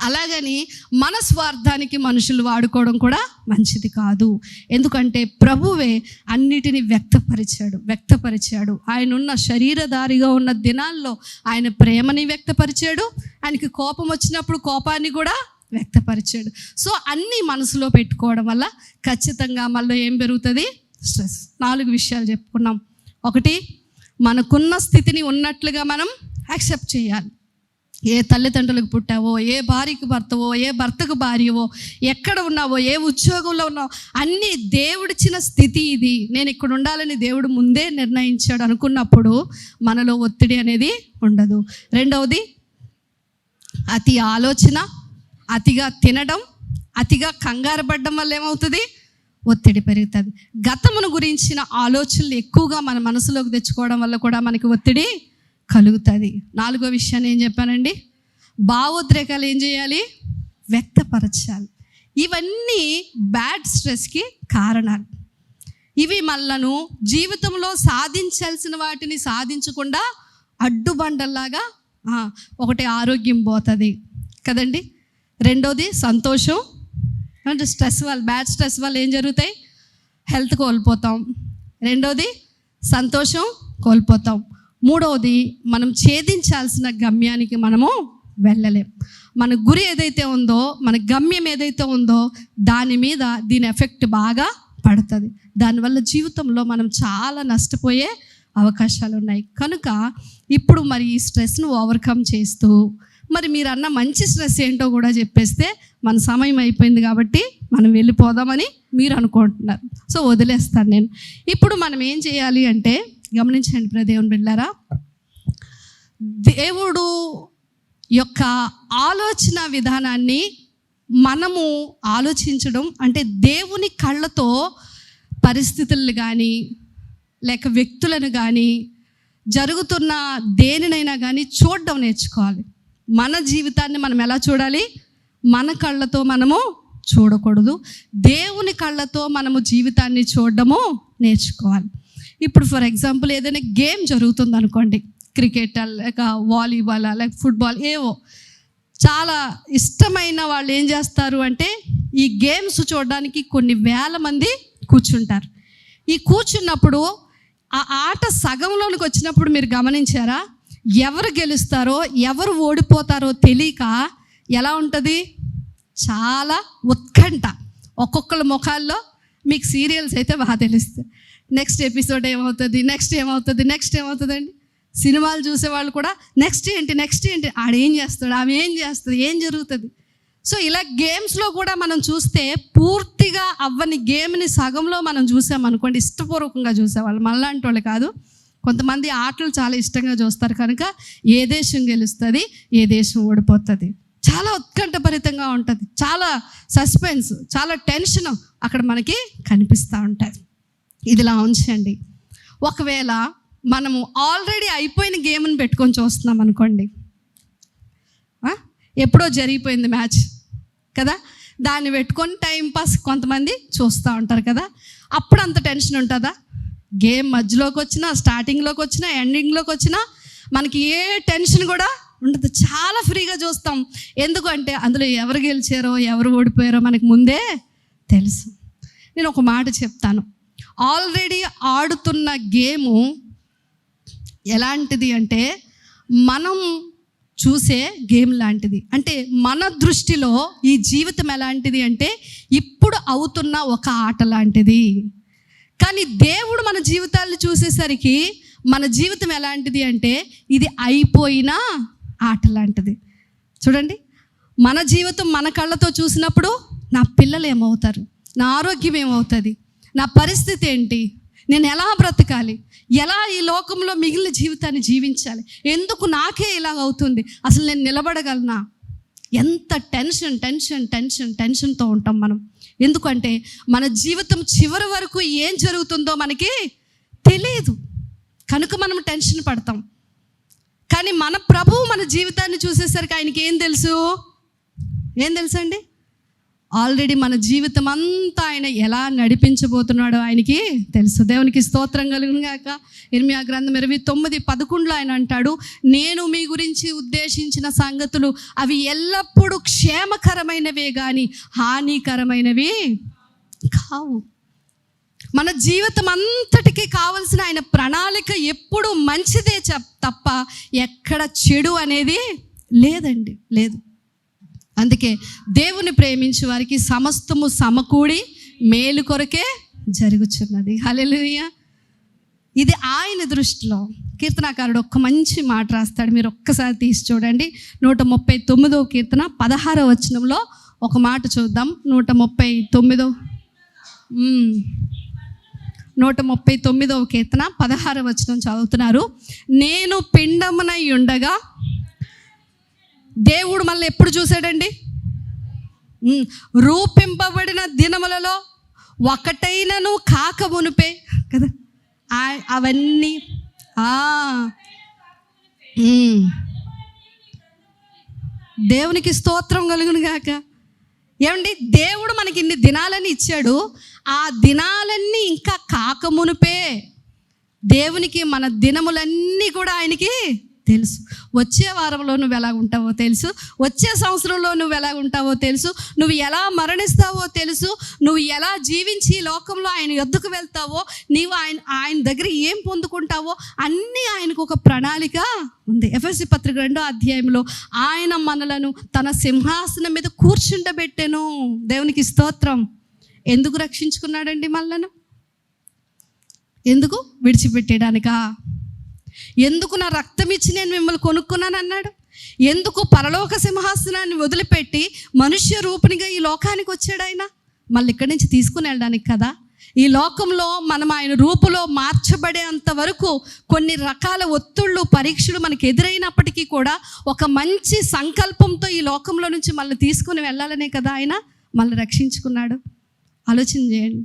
S1: అలాగని మన స్వార్థానికి మనుషులు వాడుకోవడం కూడా మంచిది కాదు. ఎందుకంటే ప్రభువే అన్నిటినీ వ్యక్తపరిచాడు. ఆయన ఉన్న శరీరధారిగా ఉన్న దినాల్లో ఆయన ప్రేమని వ్యక్తపరిచాడు, ఆయనకి కోపం వచ్చినప్పుడు కోపాన్ని కూడా వ్యక్తపరిచాడు. సో అన్నీ మనసులో పెట్టుకోవడం వల్ల ఖచ్చితంగా మళ్ళీ ఏం పెరుగుతుంది? స్ట్రెస్. 4 విషయాలు చెప్పుకున్నాం. 1, మనకున్న స్థితిని ఉన్నట్లుగా మనం యాక్సెప్ట్ చేయాలి. ఏ తల్లిదండ్రులకు పుట్టావో, ఏ భార్యకు భర్తవో, ఏ భర్తకు భార్యవో, ఎక్కడ ఉన్నావో, ఏ ఉద్యోగంలో ఉన్నావో, అన్నీ దేవుడిచ్చిన స్థితి ఇది. నేను ఇక్కడ ఉండాలని దేవుడు ముందే నిర్ణయించాడు అనుకున్నప్పుడు మనలో ఒత్తిడి అనేది ఉండదు. 2వది, అతి ఆలోచన, అతిగా తినడం, అతిగా కంగారు పడడం వల్ల ఏమవుతుంది? ఒత్తిడి పెరుగుతుంది. గతమును గురించిన ఆలోచనలు ఎక్కువగా మన మనసులోకి తెచ్చుకోవడం వల్ల కూడా మనకి ఒత్తిడి కలుగుతుంది. 4వ విషయాన్ని ఏం చెప్పానండి? భావోద్రేకాలు ఏం చేయాలి? వ్యక్తపరచాలి. ఇవన్నీ బ్యాడ్ స్ట్రెస్కి కారణాలు. ఇవి మనలను జీవితంలో సాధించాల్సిన వాటిని సాధించకుండా అడ్డుబండల్లాగా, 1 ఆరోగ్యం పోతుంది కదండి, 2వది సంతోషం, అంటే స్ట్రెస్ వల్ల, బ్యాడ్ స్ట్రెస్ వల్ల ఏం జరుగుతాయి? హెల్త్ కోల్పోతాం. 2వది సంతోషం కోల్పోతాం. 3వది మనం ఛేదించాల్సిన గమ్యానికి మనము వెళ్ళలేం. మన గురి ఏదైతే ఉందో, మన గమ్యం ఏదైతే ఉందో దాని మీద దీని ఎఫెక్ట్ బాగా పడుతుంది. దానివల్ల జీవితంలో మనం చాలా నష్టపోయే అవకాశాలు ఉన్నాయి. కనుక ఇప్పుడు మరి ఈ స్ట్రెస్ను ఓవర్కమ్ చేస్తూ, మరి మీరు అన్న మంచి స్ట్రెస్ ఏంటో కూడా చెప్పేస్తే మన సమయం అయిపోయింది కాబట్టి మనం వెళ్ళిపోదామని మీరు అనుకుంటున్నారు. సో వదిలేస్తాను నేను. ఇప్పుడు మనం ఏం చేయాలి అంటే, గమనించండి ప్రియ దేవుని బిడ్డలారా, దేవుడు యొక్క ఆలోచన విధానాన్ని మనము ఆలోచించడం అంటే దేవుని కళ్ళతో పరిస్థితులను కానీ లేక వ్యక్తులను కానీ జరుగుతున్న దేనినైనా కానీ చూడడం నేర్చుకోవాలి. మన జీవితాన్ని మనం ఎలా చూడాలి? మన కళ్ళతో మనము చూడకూడదు, దేవుని కళ్ళతో మనము జీవితాన్ని చూడడము నేర్చుకోవాలి. ఇప్పుడు ఫర్ ఎగ్జాంపుల్ ఏదైనా గేమ్ జరుగుతుంది అనుకోండి, క్రికెట్ లేక వాలీబాల్ లేక ఫుట్బాల్, ఏవో చాలా ఇష్టమైన వాళ్ళు ఏం చేస్తారు అంటే ఈ గేమ్స్ చూడడానికి కొన్ని వేల మంది కూర్చుంటారు. ఈ కూర్చున్నప్పుడు ఆ ఆట సగంలోనికి వచ్చినప్పుడు మీరు గమనించారా? ఎవరు గెలుస్తారో ఎవరు ఓడిపోతారో తెలియక ఎలా ఉంటుంది? చాలా ఉత్కంఠ. ఒక్కొక్కళ్ళ ముఖాల్లో మీకు సీరియల్స్ అయితే బాగా తెలుస్తాయి. నెక్స్ట్ ఎపిసోడ్ ఏమవుతుంది, నెక్స్ట్ ఏమవుతుంది అండి. సినిమాలు చూసేవాళ్ళు కూడా నెక్స్ట్ ఏంటి, ఆడేం చేస్తాడు, ఆమె ఏం చేస్తుంది, ఏం జరుగుతుంది. సో ఇలా గేమ్స్లో కూడా మనం చూస్తే పూర్తిగా అవ్వని గేమ్ని సగంలో మనం చూసామనుకోండి, ఇష్టపూర్వకంగా చూసేవాళ్ళు, మనలాంటి వాళ్ళు కాదు. కొంతమంది ఆటలు చాలా ఇష్టంగా చూస్తారు కనుక ఏ దేశం గెలుస్తుంది, ఏ దేశం ఓడిపోతుంది, చాలా ఉత్కంఠభరితంగా ఉంటుంది, చాలా సస్పెన్స్, చాలా టెన్షన్ అక్కడ మనకి కనిపిస్తూ ఉంటుంది. ఇదిలా ఉంచండి. ఒకవేళ మనము ఆల్రెడీ అయిపోయిన గేమ్ని పెట్టుకొని చూస్తున్నాం అనుకోండి, ఎప్పుడో జరిగిపోయింది మ్యాచ్ కదా, దాన్ని పెట్టుకొని టైంపాస్ కొంతమంది చూస్తూ ఉంటారు కదా, అప్పుడు అంత టెన్షన్ ఉంటుందా? గేమ్ మధ్యలోకి వచ్చినా, స్టార్టింగ్లోకి వచ్చినా, ఎండింగ్లోకి వచ్చినా మనకి ఏ టెన్షన్ కూడా ఉండదు. చాలా ఫ్రీగా చూస్తాం. ఎందుకంటే అందులో ఎవరు గెలిచారో ఎవరు ఓడిపోయారో మనకు ముందే తెలుసు. నేను ఒక మాట చెప్తాను, ఆల్రెడీ ఆడుతున్న గేము ఎలాంటిది అంటే మనం చూసే గేమ్ లాంటిది. అంటే మన దృష్టిలో ఈ జీవితం ఎలాంటిది అంటే ఇప్పుడు అవుతున్న ఒక ఆట లాంటిది. కానీ దేవుడు మన జీవితాలను చూసేసరికి మన జీవితం ఎలాంటిది అంటే ఇది అయిపోయిన ఆట లాంటిది. చూడండి, మన జీవితం మన కళ్ళతో చూసినప్పుడు నా పిల్లలు ఏమవుతారు, నా ఆరోగ్యం ఏమవుతుంది, నా పరిస్థితి ఏంటి, నేను ఎలా బ్రతకాలి, ఎలా ఈ లోకంలో మిగిలిన జీవితాన్ని జీవించాలి, ఎందుకు నాకే ఇలాగ అవుతుంది, అసలు నేను నిలబడగలనా, ఎంత టెన్షన్తో ఉంటాం మనం. ఎందుకంటే మన జీవితం చివరి వరకు ఏం జరుగుతుందో మనకి తెలియదు కనుక మనం టెన్షన్ పడతాం. కానీ మన ప్రభువు మన జీవితాన్ని చూసేసరికి ఆయనకి ఏం తెలుసు అండి? ఆల్రెడీ మన జీవితం అంతా ఆయన ఎలా నడిపించబోతున్నాడో ఆయనకి తెలుసు. దేవునికి స్తోత్రం కలుగును గాక. ఇర్మియా గ్రంథం 29:11 ఆయన అంటాడు, నేను మీ గురించి ఉద్దేశించిన సంగతులు అవి ఎల్లప్పుడూ క్షేమకరమైనవే కానీ హానికరమైనవి కావు. మన జీవితం అంతటికీ కావలసిన ఆయన ప్రణాళిక ఎప్పుడు మంచిదే తప్ప ఎక్కడ చెడు అనేది లేదండి, లేదు. అందుకే దేవుని ప్రేమించే వారికి సమస్తము సమకూడి మేలు కొరకే జరుగుచున్నది. హల్లెలూయా. ఇది ఆయన దృష్టిలో. కీర్తనాకారుడు ఒక్క మంచి మాట రాస్తాడు, మీరు ఒక్కసారి తీసి చూడండి. 139వ కీర్తన 16వ వచనంలో ఒక మాట చూద్దాం. 139వ కీర్తన 16వ వచనం చదువుతున్నారు. నేను పిండమునై ఉండగా, దేవుడు మళ్ళీ ఎప్పుడు చూశాడండి? రూపింపబడిన దినములలో ఒకటైనను కాక మునిపే కదా అవన్నీ. దేవునికి స్తోత్రం కలుగును గాక. ఏమండి, దేవుడు మనకి ఇన్ని దినాలని ఇచ్చాడు. ఆ దినాలన్నీ ఇంకా కాక మునిపే దేవునికి మన దినములన్నీ కూడా ఆయనకి తెలుసు. వచ్చే వారంలో నువ్వు ఎలా ఉంటావో తెలుసు, వచ్చే సంవత్సరంలో నువ్వు ఎలా ఉంటావో తెలుసు, నువ్వు ఎలా మరణిస్తావో తెలుసు, నువ్వు ఎలా జీవించి లోకంలో ఆయన యొద్దకు వెళ్తావో, నీవు ఆయన దగ్గర ఏం పొందుకుంటావో అన్నీ ఆయనకు ఒక ప్రణాళిక ఉంది. ఎఫెసీ పత్రిక 2వ అధ్యాయంలో ఆయన మనలను తన సింహాసనం మీద కూర్చుండబెట్టెను. దేవునికి స్తోత్రం. ఎందుకు రక్షించుకున్నాడండి మనలను? ఎందుకు? విడిచిపెట్టేయడానికా? ఎందుకు? నా రక్తం ఇచ్చి నేను మిమ్మల్ని కొనుక్కున్నాను అన్నాడు. ఎందుకు? పరలోక సింహాసనాన్ని వదిలిపెట్టి మనుష్య రూపిణిగా ఈ లోకానికి వచ్చాడు ఆయన. మళ్ళీ ఇక్కడి నుంచి తీసుకుని వెళ్ళడానికి కదా. ఈ లోకంలో మనం ఆయన రూపులో మార్చబడేంత వరకు కొన్ని రకాల ఒత్తిళ్ళు, పరీక్షలు మనకు ఎదురైనప్పటికీ కూడా ఒక మంచి సంకల్పంతో ఈ లోకంలో నుంచి మళ్ళీ తీసుకుని వెళ్ళాలనే కదా ఆయన మళ్ళీ రక్షించుకున్నాడు. ఆలోచన చేయండి.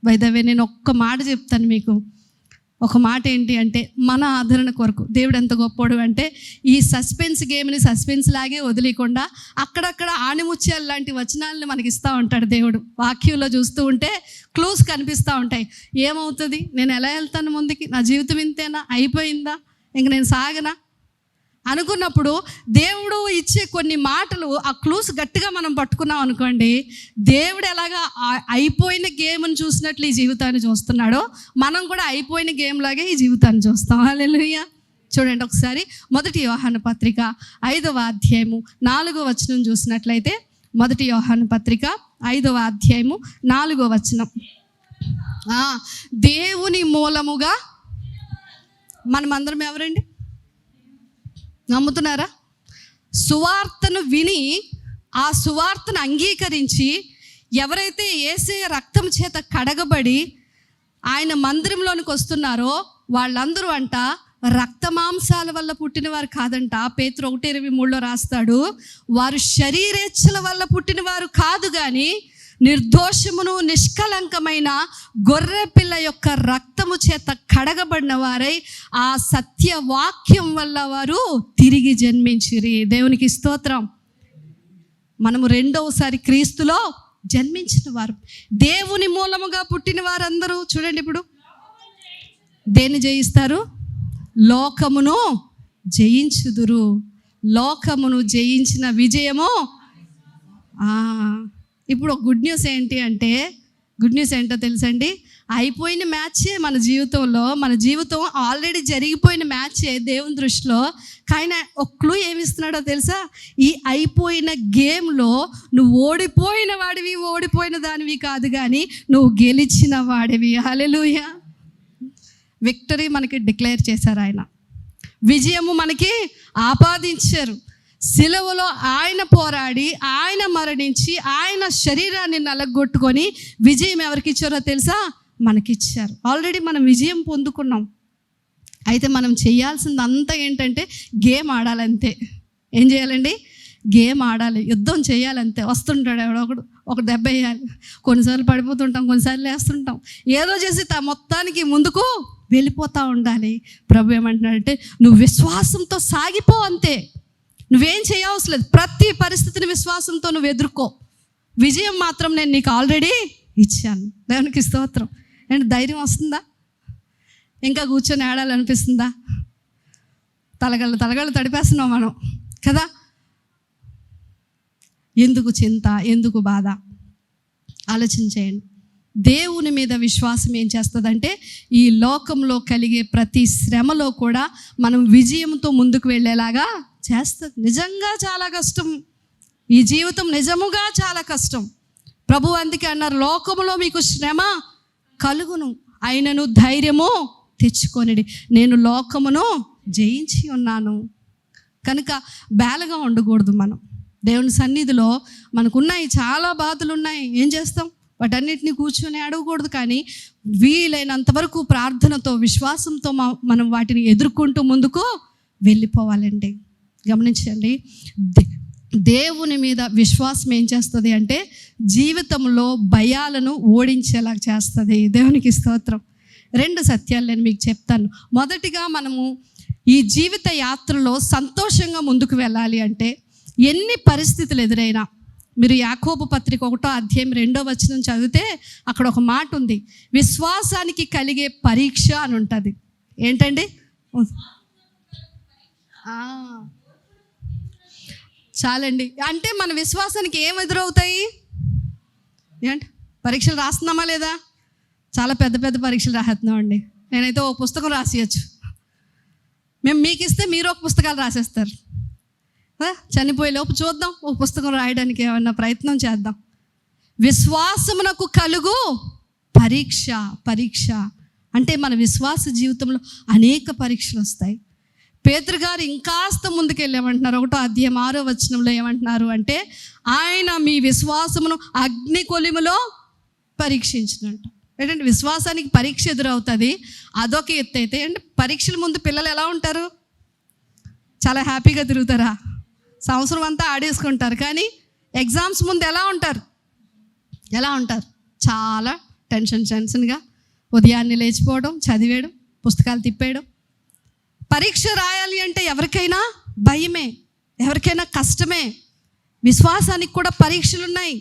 S1: బై ద వే, నేను ఒక్క మాట చెప్తాను మీకు. ఒక మాట ఏంటి అంటే, మన ఆదరణ కొరకు దేవుడు ఎంత గొప్పోడు అంటే, ఈ సస్పెన్స్ గేమ్ని సస్పెన్స్ లాగే వదిలేకుండా అక్కడక్కడ ఆణిముత్యాలు లాంటి వచనాలను మనకి ఇస్తూ ఉంటాడు దేవుడు. వాక్యంలో చూస్తూ ఉంటే క్లూస్ కనిపిస్తూ ఉంటాయి. ఏమవుతుంది? నేను ఎలా వెళ్తాను ముందుకి? నా జీవితం ఇంతేనా? అయిపోయిందా? ఇంక నేను సాగనా అనుకున్నప్పుడు దేవుడు ఇచ్చే కొన్ని మాటలు, ఆ క్లూస్ గట్టిగా మనం పట్టుకున్నాం అనుకోండి, దేవుడు ఎలాగా అయిపోయిన గేమ్ని చూసినట్లు ఈ జీవితాన్ని చూస్తున్నాడో మనం కూడా అయిపోయిన గేమ్ లాగే ఈ జీవితాన్ని చూస్తాం. హల్లెలూయా. చూడండి ఒకసారి 1 యోహాను పత్రిక 5వ అధ్యాయము 4వ వచనం చూసినట్లయితే, 1 యోహాను పత్రిక 5వ అధ్యాయము 4వ వచనం. దేవుని మూలముగా మనమందరం ఎవరండి? నమ్ముతున్నారా? సువార్తను విని ఆ సువార్తను అంగీకరించి ఎవరైతే యేసయ్య రక్తం చేత కడగబడి ఆయన మందిరంలోనికి వస్తున్నారో వాళ్ళందరూ అంట రక్త మాంసాల వల్ల పుట్టిన వారు కాదంట. పేతురు 1:23 రాస్తాడు, వారు శరీరేచ్ఛల వల్ల పుట్టిన వారు కాదు, కానీ నిర్దోషమును నిష్కలంకమైన గొర్రె పిల్ల యొక్క రక్తము చేత కడగబడిన వారై ఆ సత్యవాక్యం వల్ల వారు తిరిగి జన్మించిరి. దేవునికి స్తోత్రం. మనము రెండవసారి క్రీస్తులో జన్మించిన వారు, దేవుని మూలముగా పుట్టిన వారందరూ చూడండి ఇప్పుడు దేన్ని జయిస్తారు? లోకమును జయించుదురు. లోకమును జయించిన విజయము. ఇప్పుడు గుడ్ న్యూస్ ఏంటి అంటే, గుడ్ న్యూస్ ఏంటో తెలుసండి? అయిపోయిన మ్యాచే మన జీవితంలో. మన జీవితం ఆల్రెడీ జరిగిపోయిన మ్యాచే దేవుని దృష్టిలో. కానీ ఒక క్లూ ఏమిస్తున్నాడో తెలుసా? ఈ అయిపోయిన గేమ్లో నువ్వు ఓడిపోయిన వాడివి, ఓడిపోయిన దానివి కాదు, కానీ నువ్వు గెలిచిన వాడివి. హల్లెలూయా. విక్టరీ మనకి డిక్లేర్ చేశారు ఆయన. విజయము మనకి ఆపాదించారు. సిలువలో ఆయన పోరాడి, ఆయన మరణించి, ఆయన శరీరాన్ని నలగొట్టుకొని విజయం ఎవరికి ఇచ్చారో తెలుసా? మనకిచ్చారు. ఆల్రెడీ మనం విజయం పొందుకున్నాం. అయితే మనం చేయాల్సింది అంతా ఏంటంటే గేమ్ ఆడాలంతే. ఏం చేయాలండి? గేమ్ ఆడాలి, యుద్ధం చేయాలంతే. వస్తుంటాడు ఎవడొకడు, ఒక దెబ్బ వేయాలి. కొన్నిసార్లు పడిపోతుంటాం, కొన్నిసార్లు వేస్తుంటాం. ఏదో చేసి మొత్తానికి ముందుకు వెళ్ళిపోతూ ఉండాలి. ప్రభు ఏమంటున్నాడంటే, నువ్వు విశ్వాసంతో సాగిపో అంతే. నువ్వేం చేయవసరం లేదు. ప్రతి పరిస్థితిని విశ్వాసంతో నువ్వు ఎదుర్కో. విజయం మాత్రం నేను నీకు ఆల్రెడీ ఇచ్చాను. దేవునికి స్తోత్రం. ఏంటి ధైర్యం వస్తుందా? ఇంకా కూర్చొని ఆడాలనిపిస్తుందా? తలగళ్ళు తడిపేస్తున్నాం మనం కదా. ఎందుకు చింత, ఎందుకు బాధ? ఆలోచించేయండి. దేవుని మీద విశ్వాసం ఏం చేస్తుందంటే ఈ లోకంలో కలిగే ప్రతి శ్రమలో కూడా మనం విజయంతో ముందుకు వెళ్ళేలాగా చేస్తుంది. నిజంగా చాలా కష్టం ఈ జీవితం, నిజముగా చాలా కష్టం. ప్రభు అందుకే అన్నారు, లోకములో మీకు శ్రమ కలుగును, అయినను ధైర్యము తెచ్చుకొనిడి, నేను లోకమును జయించి ఉన్నాను. కనుక బేలగా ఉండకూడదు. మనం దేవుని సన్నిధిలో మనకున్నాయి, చాలా బాధలు ఉన్నాయి, ఏం చేస్తాం? వాటన్నిటిని కూర్చొని అడగకూడదు. కానీ వీలైనంత వరకు ప్రార్థనతో, విశ్వాసంతో మనం వాటిని ఎదుర్కొంటూ ముందుకు వెళ్ళిపోవాలండి. గమనించండి, దేవుని మీద విశ్వాసం ఏం చేస్తుంది అంటే జీవితంలో భయాలను ఓడించేలా చేస్తుంది. దేవునికి స్తోత్రం. 2 సత్యాలు నేను మీకు చెప్తాను. మొదటిగా, మనము ఈ జీవిత యాత్రలో సంతోషంగా ముందుకు వెళ్ళాలి అంటే ఎన్ని పరిస్థితులు ఎదురైనా, మీరు యాకోబు పత్రిక 1వ అధ్యాయం 2వ వచనం చదివితే అక్కడ ఒక మాట ఉంది, విశ్వాసానికి కలిగే పరీక్ష అని ఉంటుంది. ఏంటండి? చాలండి. అంటే మన విశ్వాసానికి ఏం ఎదురవుతాయి? ఏంటి? పరీక్షలు రాస్తున్నామా లేదా? చాలా పెద్ద పెద్ద పరీక్షలు రాస్తున్నామండి. నేనైతే ఒక పుస్తకం రాసేయచ్చు. మేము మీకు ఇస్తే మీరు ఒక పుస్తకాలు రాసేస్తారు. చనిపోయేలోపు చూద్దాం, ఒక పుస్తకం రాయడానికి ఏమన్నా ప్రయత్నం చేద్దాం. విశ్వాసమునకు కలుగు పరీక్ష అంటే మన విశ్వాస జీవితంలో అనేక పరీక్షలు వస్తాయి. పేతురు గారు ఇంకాస్త ముందుకెళ్ళేమంటున్నారు. 1వ అధ్యాయం 6వ వచనంలో ఏమంటున్నారు అంటే, ఆయన మీ విశ్వాసమును అగ్ని కొలిమిలో పరీక్షించినట్టు. ఏంటంటే విశ్వాసానికి పరీక్ష ఎదురవుతుంది, అదొక ఎత్తు. అయితే అంటే పరీక్షల ముందు పిల్లలు ఎలా ఉంటారు? చాలా హ్యాపీగా తిరుగుతారా? సంవత్సరం అంతా ఆడేసుకుంటారు. కానీ ఎగ్జామ్స్ ముందు ఎలా ఉంటారు? చాలా టెన్షన్గా ఉదయాన్నే లేచిపోవడం, చదివేయడం, పుస్తకాలు తిప్పేయడం. పరీక్ష రాయాలి అంటే ఎవరికైనా భయమే, ఎవరికైనా కష్టమే. విశ్వాసానికి కూడా పరీక్షలు ఉన్నాయి,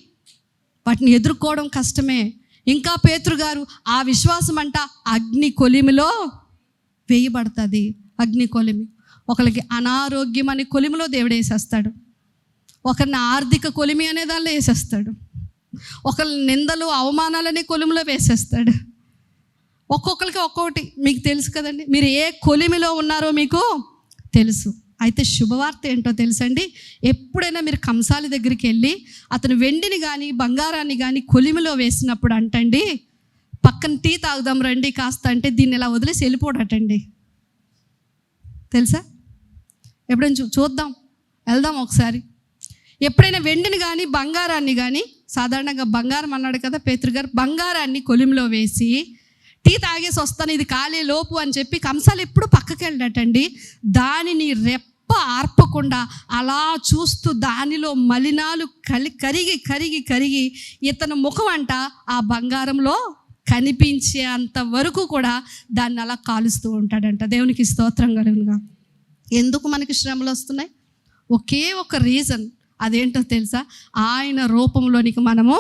S1: వాటిని ఎదుర్కోవడం కష్టమే. ఇంకా పేతురు గారు ఆ విశ్వాసం అంట అగ్ని కొలిమిలో వేయబడుతుంది. అగ్ని కొలిమి, ఒకరికి అనారోగ్యం అనే కొలిమిలో దేవుడు వేసేస్తాడు, ఒకరిని ఆర్థిక కొలిమి అనే దానిలో వేసేస్తాడు, ఒకరి నిందలు అవమానాలనే కొలిమిలో వేసేస్తాడు. ఒక్కొక్కరికి ఒక్కొక్కటి. మీకు తెలుసు కదండి, మీరు ఏ కొలిమిలో ఉన్నారో మీకు తెలుసు. అయితే శుభవార్త ఏంటో తెలుసండి, ఎప్పుడైనా మీరు కంసాలి దగ్గరికి వెళ్ళి అతను వెండిని కానీ బంగారాన్ని కానీ కొలిమిలో వేసినప్పుడు అంటండి, పక్కన టీ తాగుదాం రండి కాస్త అంటే దీన్ని ఇలా వదిలేసి వెళ్ళిపోడటండి. తెలుసా? ఎప్పుడైనా చూద్దాం, వెళ్దాం ఒకసారి. ఎప్పుడైనా వెండిని కానీ బంగారాన్ని కానీ, సాధారణంగా బంగారం అన్నాడు కదా పేతురు గారు, బంగారాన్ని కొలిమిలో వేసి టీ తాగేసి వస్తాను ఇది కాలే లోపు అని చెప్పి కంసాలు ఎప్పుడు పక్కకి వెళ్ళటండి. దానిని రెప్ప ఆర్పకుండా అలా చూస్తూ దానిలో మలినాలు కరిగి ఇతని ముఖం అంట ఆ బంగారంలో కనిపించే అంత వరకు కూడా దాన్ని అలా కాలుస్తూ ఉంటాడంట. దేవునికి స్తోత్రం కలుగునుగా. ఎందుకు మనకి శ్రమలు వస్తున్నాయి? ఒకే ఒక రీజన్, అదేంటో తెలుసా? ఆయన రూపంలోనికి మనము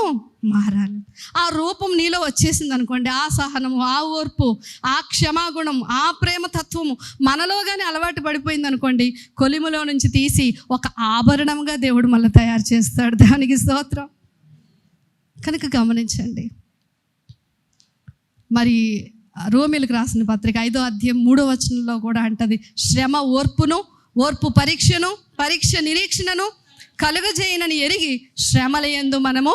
S1: మారాలి. ఆ రూపం నీలో వచ్చేసింది అనుకోండి, ఆ సహనము, ఆ ఓర్పు, ఆ క్షమాగుణం, ఆ ప్రేమ తత్వము మనలోగానే అలవాటు పడిపోయింది అనుకోండి, కొలిములో నుంచి తీసి ఒక ఆభరణంగా దేవుడు మళ్ళీ తయారు చేస్తాడు. దానికి స్తోత్రం. కనుక గమనించండి. మరి రోమీలకు రాసిన పత్రిక 5వ అధ్యాయం 3వ వచనంలో కూడా అంటది, శ్రమ ఓర్పును, ఓర్పు పరీక్షను, పరీక్ష నిరీక్షణను కలుగజేయనని ఎరిగి శ్రమల యందు మనము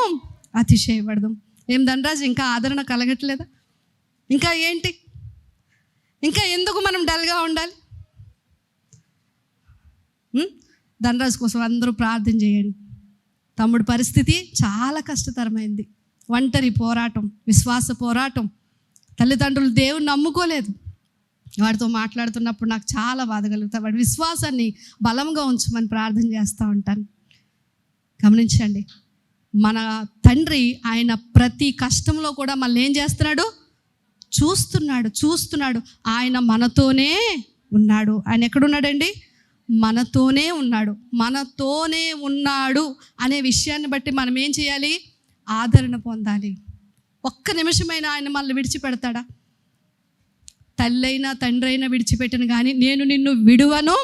S1: అతిశయపడదాం. ఏం ధనరాజు, ఇంకా ఆదరణ కలగట్లేదా? ఇంకా ఏంటి? ఇంకా ఎందుకు మనం డల్గా ఉండాలి? ధనరాజు కోసం అందరూ ప్రార్థన చేయండి. తమ్ముడి పరిస్థితి చాలా కష్టతరమైంది, ఒంటరి పోరాటం, విశ్వాస పోరాటం. తల్లిదండ్రులు దేవుని నమ్ముకోలేదు. వాడితో మాట్లాడుతున్నప్పుడు నాకు చాలా బాధ కలుగుతుంది. వాడి విశ్వాసాన్ని బలంగా ఉంచమని ప్రార్థన చేస్తూ ఉంటాను. గమనించండి, మన తండ్రి ఆయన ప్రతి కష్టంలో కూడా మనల్ని ఏం చేస్తున్నాడు? చూస్తున్నాడు. ఆయన మనతోనే ఉన్నాడు. ఆయన ఎక్కడున్నాడండి? మనతోనే ఉన్నాడు అనే విషయాన్ని బట్టి మనం ఏం చేయాలి? ఆదరణ పొందాలి. ఒక్క నిమిషమైనా ఆయన మనల్ని విడిచిపెడతాడా? తల్లి అయినా తండ్రి అయినా విడిచిపెట్టిన కానీ నేను నిన్ను విడువను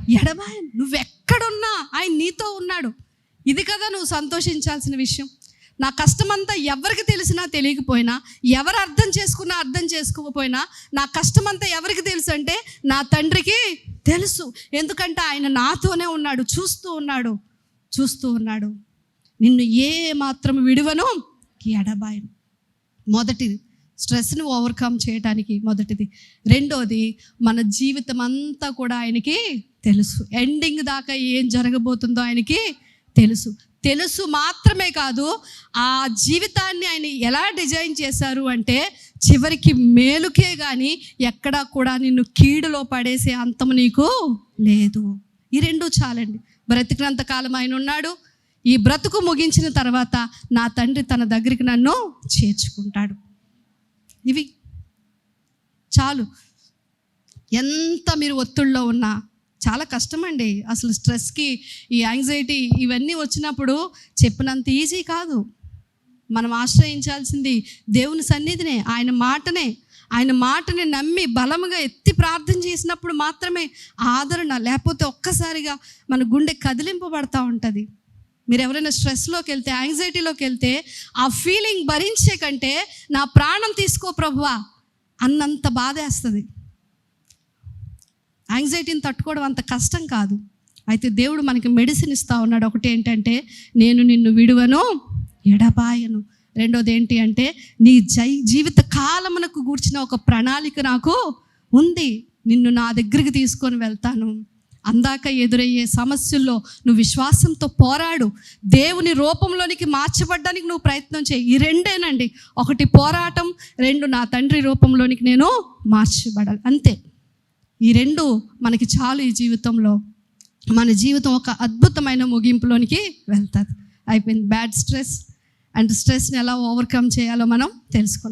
S1: ఎడబాయను. నువ్వెక్కడున్నా ఆయన నీతో ఉన్నాడు. ఇది కదా నువ్వు సంతోషించాల్సిన విషయం. నా కష్టమంతా ఎవరికి తెలిసినా తెలియకపోయినా, ఎవరు అర్థం చేసుకున్నా అర్థం చేసుకోకపోయినా, నా కష్టమంతా ఎవరికి తెలుసు అంటే నా తండ్రికి తెలుసు. ఎందుకంటే ఆయన నాతోనే ఉన్నాడు, చూస్తూ ఉన్నాడు. నిన్ను ఏ మాత్రం విడువను ఎడబాయను. మొదటిది స్ట్రెస్ని ఓవర్కమ్ చేయడానికి మొదటిది. రెండోది మన జీవితం అంతా కూడా ఆయనకి తెలుసు. ఎండింగ్ దాకా ఏం జరగబోతుందో ఆయనకి తెలుసు మాత్రమే కాదు, ఆ జీవితాన్ని ఆయన ఎలా డిజైన్ చేశారు అంటే చివరికి మేలుకే కానీ ఎక్కడా కూడా నిన్ను కీడులో పడేసే అంతం నీకు లేదు. ఈ రెండు చాలండి. బ్రతికినంత కాలం ఆయన ఉన్నాడు. ఈ బ్రతుకు ముగించిన తర్వాత నా తండ్రి తన దగ్గరికి నన్ను చేర్చుకుంటాడు. ఇవి చాలు. ఎంత మీరు ఒత్తిడిలో ఉన్నా చాలా కష్టమండి. అసలు స్ట్రెస్కి, ఈ యాంగ్జైటీ ఇవన్నీ వచ్చినప్పుడు చెప్పినంత ఈజీ కాదు. మనం ఆశ్రయించాల్సింది దేవుని సన్నిధినే, ఆయన మాటని నమ్మి బలముగా ఎత్తి ప్రార్థన చేసినప్పుడు మాత్రమే ఆదరణ. లేకపోతే ఒక్కసారిగా మన గుండె కదిలింపబడతా ఉంటుంది. మీరు ఎవరైనా స్ట్రెస్లోకి వెళ్తే, యాంగ్జైటీలోకి వెళ్తే ఆ ఫీలింగ్ భరించే కంటే నా ప్రాణం తీసుకో ప్రభువా అన్నంత బాధేస్తుంది. యాంగ్జైటీని తట్టుకోవడం అంత కష్టం కాదు. అయితే దేవుడు మనకి మెడిసిన్ ఇస్తూ ఉన్నాడు. ఒకటి ఏంటంటే నేను నిన్ను విడువను ఎడబాయను. రెండోది ఏంటి అంటే నీ జీవిత కాలమునకు గూర్చిన ఒక ప్రణాళిక నాకు ఉంది. నిన్ను నా దగ్గరికి తీసుకొని వెళ్తాను. అందాక ఎదురయ్యే సమస్యల్లో నువ్వు విశ్వాసంతో పోరాడు. దేవుని రూపంలోనికి మార్చబడ్డానికి నువ్వు ప్రయత్నం చేయి. ఈ రెండేనండి. ఒకటి పోరాటం, రెండు నా తండ్రి రూపంలోనికి నేను మార్చబడాలి. అంతే. ఈ రెండు మనకి చాలు. ఈ జీవితంలో మన జీవితం ఒక అద్భుతమైన ముగింపులోనికి వెళ్తుంది. అయిపోయింది. బ్యాడ్ స్ట్రెస్ని ఎలా ఓవర్కమ్ చేయాలో మనం తెలుసుకున్నాం.